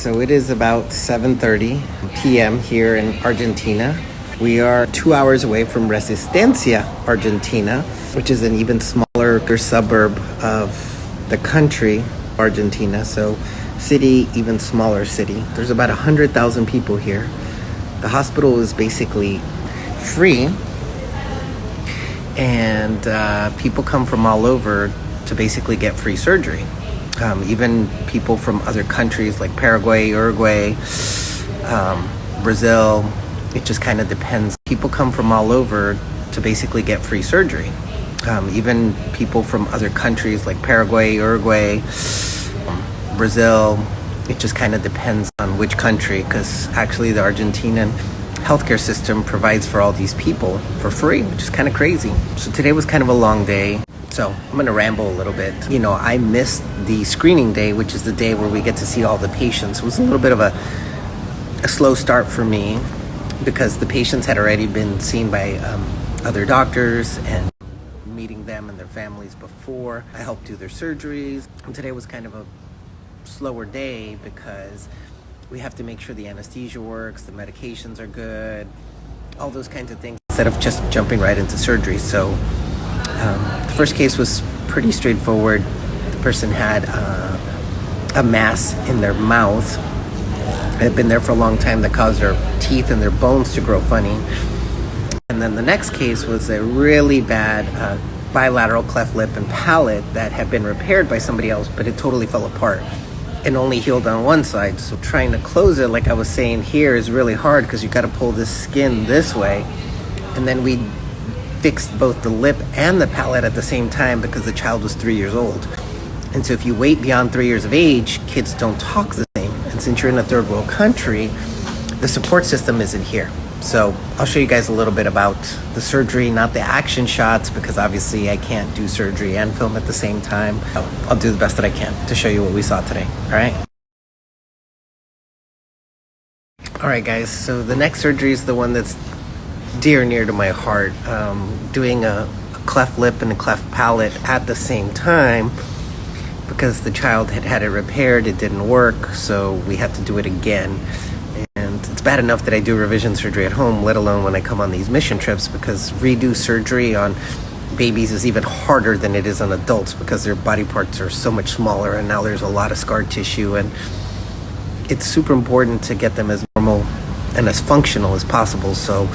So it is about 7:30 p.m. here in Argentina. We are 2 hours away from Resistencia, Argentina, which is an even smaller suburb of the country, Argentina. So city, even smaller city. There's about 100,000 people here. The hospital is basically free, and people come from all over to basically get free surgery. Even people from other countries like Paraguay, Uruguay, Brazil. It just kind of depends. People come from all over to basically get free surgery. Even people from other countries like Paraguay, Uruguay, Brazil. It just kind of depends on which country, because actually the Argentinian healthcare system provides for all these people for free, which is kind of crazy. So today was kind of a long day. So I'm going to ramble a little bit. You know, I missed the screening day, which is the day where we get to see all the patients. It was a little bit of a slow start for me because the patients had already been seen by other doctors and meeting them and their families before. I helped do their surgeries. And today was kind of a slower day because we have to make sure the anesthesia works, the medications are good, all those kinds of things, instead of just jumping right into surgery. So the first case was pretty straightforward. The person had a mass in their mouth. It had been there for a long time that caused their teeth and their bones to grow funny. And then the next case was a really bad bilateral cleft lip and palate that had been repaired by somebody else, but it totally fell apart and only healed on one side. So trying to close it, like I was saying here, is really hard because you got to pull this skin this way. And then we fixed both the lip and the palate at the same time because the child was 3 years old. And so if you wait beyond 3 years of age, kids don't talk the same. And since you're in a third world country, the support system isn't here. So I'll show you guys a little bit about the surgery, not the action shots, because obviously I can't do surgery and film at the same time. I'll do the best that I can to show you what we saw today, all right? All right, guys, so the next surgery is the one that's dear and near to my heart. Doing a cleft lip and a cleft palate at the same time because the child had had it repaired, it didn't work, so we had to do it again. And it's bad enough that I do revision surgery at home, let alone when I come on these mission trips, because redo surgery on babies is even harder than it is on adults because their body parts are so much smaller, and now there's a lot of scar tissue, and it's super important to get them as normal and as functional as possible. So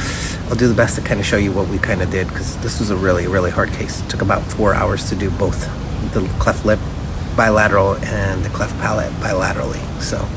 I'll do the best to kind of show you what we kind of did, because this was a really, really hard case. It took about 4 hours to do both the cleft lip bilateral and the cleft palate bilaterally. So